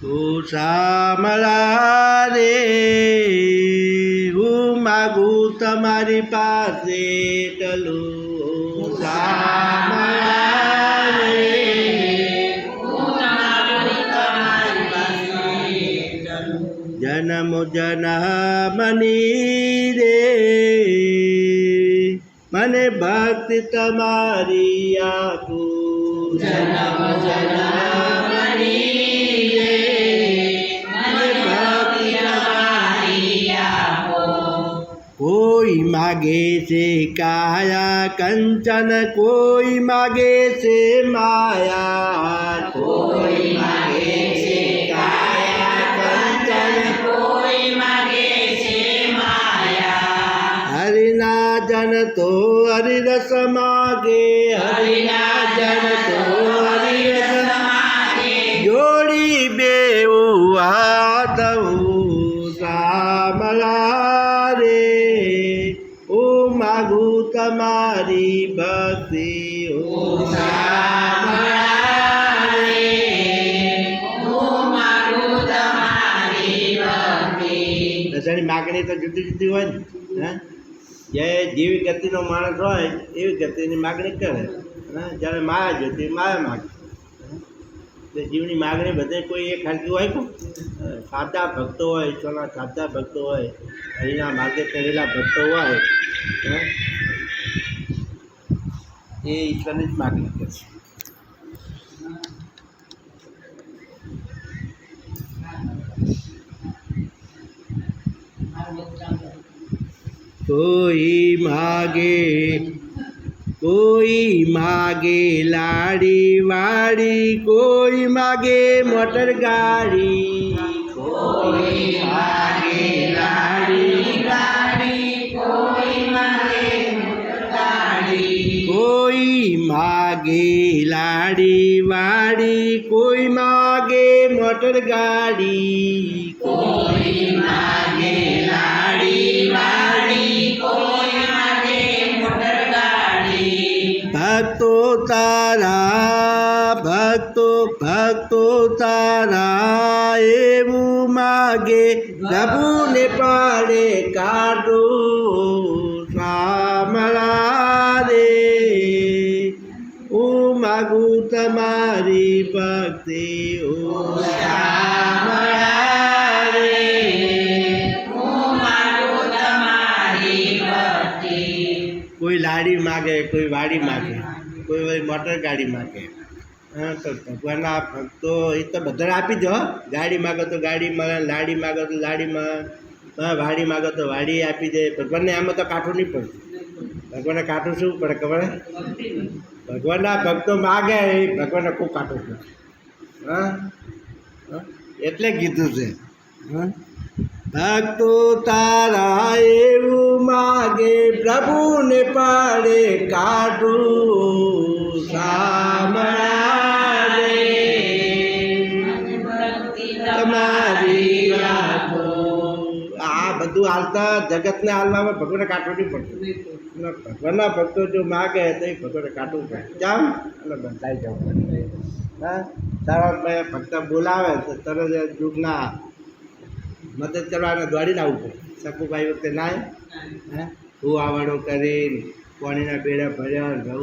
ઓ શામળા રે હું માગું તમારી પાસે ટલું ઓ શામળા રે જન્મ જન્મની રે મને ભક્તિ તમારી આપું જન્મ જન્મની રે મને ભક્તિ તમારી આપો. કોઈ માગે છે કાયા કંચન કોઈ માગે છે માયા કોઈ માગે છે કાયા કંચન કોઈ માગે છે માયા. હરિના જન તો હરિરસ માગે હરિના જન તો હરિરસ માગે જોડી બેવું આદવું શામળા રે હું માગું તમારી ભક્તિ ઓ શામળા રે હું માગું તમારી ભક્તિ. દશાની માગણી તો જુદી જુદી હોય ને જે જેવી ગતિનો માણસ હોય એવી ગતિની માગણી કરે જ્યારે માયા જોતી માયા માગે એટલે જીવની માગણી બધે કોઈ એક હરકી હોય કો સાચા ભક્તો હોય ઈશ્વરના સાચા ભક્તો હોય હરિના માર્ગે ચડેલા ભક્તો હોય એ ઈશ્વરની જ માગણી કરશે. કોઈ માગે લાડી વાડી કોઈ માગે મોટર ગાડી કોઈ માગે લાડી ગાડી કોઈ માગે ગાડી. કોઈ માગે લાડી વાડી કોઈ માગે મોટર ગાડી કોઈ માગે લાડી વાડી કોઈ માગે મોટર ગાડી. ભક્તો તારા ભક્તો તારા એવું માગે પ્રભુને પાડે કાઢું શામળા રે હું માગું તમારી ભક્તિ ઓ શામળા રે. હું માગું તમારી ભક્તિ. કોઈ લાડી માગે કોઈ વાડી માગે કોઈ મોટર ગાડી માગે હા તો ભગવાનના ભક્તો એ તો બધાને આપી દો. ગાડી માગો તો ગાડી મળે લાડી માગો તો લાડી મળે વાડી માગો તો વાડી આપી દે. ભગવાનને આમાં તો કાઠું નહીં પડતું. ભગવાનને કાઠું શું પડે ખબર ભગવાનના ભક્તો માગે એ ભગવાનને ખૂબ કાઠું પડે હા એટલે કીધું છે હા ભક્તો તારા એવું માગે પ્રભુને પાડે કાઢું શામળા રે તમારી આપો. આ બધું હાલતા જગતને હાલવામાં ભગવાનને કાઢવું નહીં પડતું. ભગવાનના ભક્તો જો માગે તો એ ભગવાનને કાઢવું પડે જામ અને બંધાઈ જવું પડે હા તારા ભક્ત બોલાવે તો તરત દુઃખના મદદ કરવાને દોડીને આવવું પડે. શકુભાઈ વખતે ના હે હું આવડો કરીને પાણીના બેડા ભર્યા ઘઉં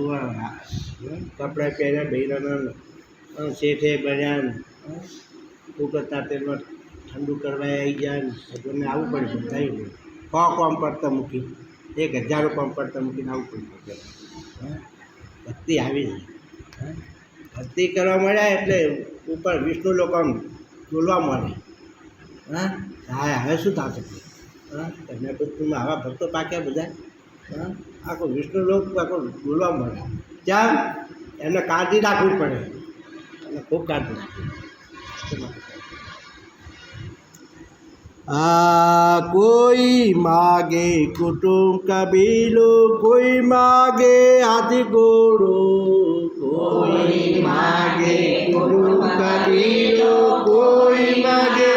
કપડાં પહેર્યા બહેરાના શેઠે ભર્યા ઉકળતા તેલમાં ઠંડુ કરવા આવી જાય ભગવાનને આવવું પડે બધાય પડે. 100 કોમ પડતા મૂકી 1000 કોમ પડતા મૂકીને આવવું પડે. ભક્તિ આવી જાય ભક્તિ કરવા મળ્યા એટલે ઉપર વિષ્ણુ લોકો બોલવા મળે હા હા હવે શું થશે હા તમે તમે આવા ભક્તો પાક્યા બધા હા આખો વિષ્ણુ લોક આખો બોલવા મળે ચાલ એમને કાળજી રાખવી પડે અને ખૂબ કાળજી રાખવી. કોઈ માગે કુટુંબ કબીલો કોઈ માગે હાથી ઘોડો કોઈ માગે કુટુંબ કબીલો કોઈ માગે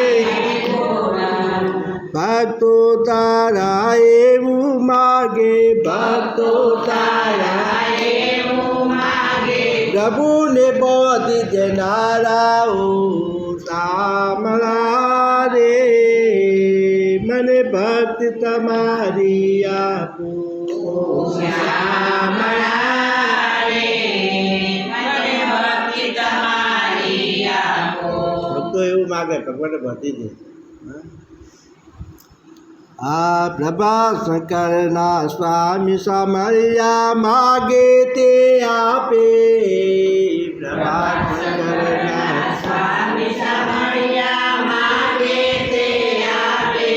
ભક્તો તારા એવું માગે ભક્તો તારા એવું માગે પ્રભુને બોધી દેનારાઓ સાંભળા રે મને ભક્તિ તમારી આપો શ્યામળા રે મને ભક્તિ તમારી આપો. ભક્તો એવું માગે ભગવાને બધી દે. આ પ્રભા શંકરના સ્વામી સામળિયા માગે તે આપે પ્રભા શંકરના સ્વામી સામળિયા માગે તે આપે.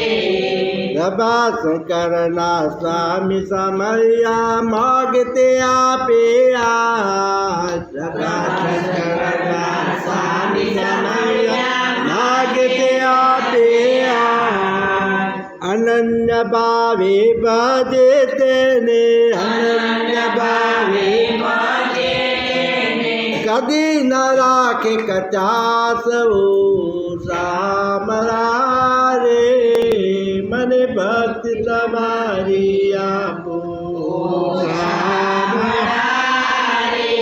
પ્રભા શંકરના સ્વામી સામળિયા માગે તે આપે આ પ્રભા શંકરના સ્વામી સામળિયા માગે તે આપે અનન્ય ભાવે ભજે તેને અનન્ય ભાવે ભજે તેને કદી ન રાખે કચાસ સામળા રે મને ભક્તિ તમારી આપો શ્યામળા રે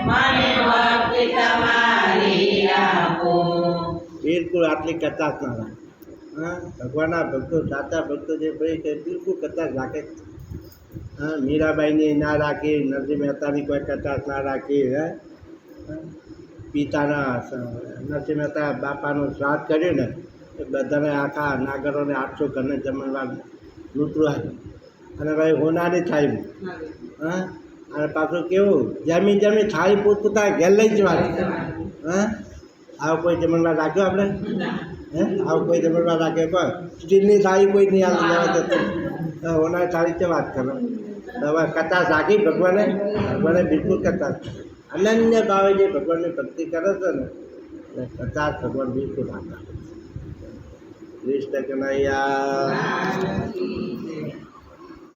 મને ભક્તિ તમારી આપો. બિલકુલ આટલી કચાસ ના રાખે. હા ભગવાનના ભક્તો સાચા ભક્તો જે ભાઈ તે બિલકુલ કચાશ રાખે. હા મીરાબાઈની ના રાખી, નરસિંહ મહેતાની કોઈ કચાશ ના રાખી. હે પિતાના નરસિંહ મહેતા બાપાનું શ્રાદ્ધ કર્યું ને એ બધાને આખા નાગરોને 800 ઘરને જમણવાર લૂંટવાય અને ભાઈ હોનાની થાળી. હા અને પાછું કેવું જમી થાળી પોતપોતાના ઘેર લઈ જવાની. હા આવો કોઈ જમણવાર રાખ્યો આપણે? હે આવું કોઈ જમણવાર રાખે કોઈ સ્ટીલની થાળી કોઈ નહીં આવી લેવા જતું. હોનારી થાળી છે વાત કરો. હવે કચાશ રાખી ભગવાને બિલકુલ કચાશ અનન્ય ભાવે જે ભગવાનની ભક્તિ કરે છે ને એ કચાશ ભગવાન બિલકુલ રાખતા. કૃષ્ણ કનૈયા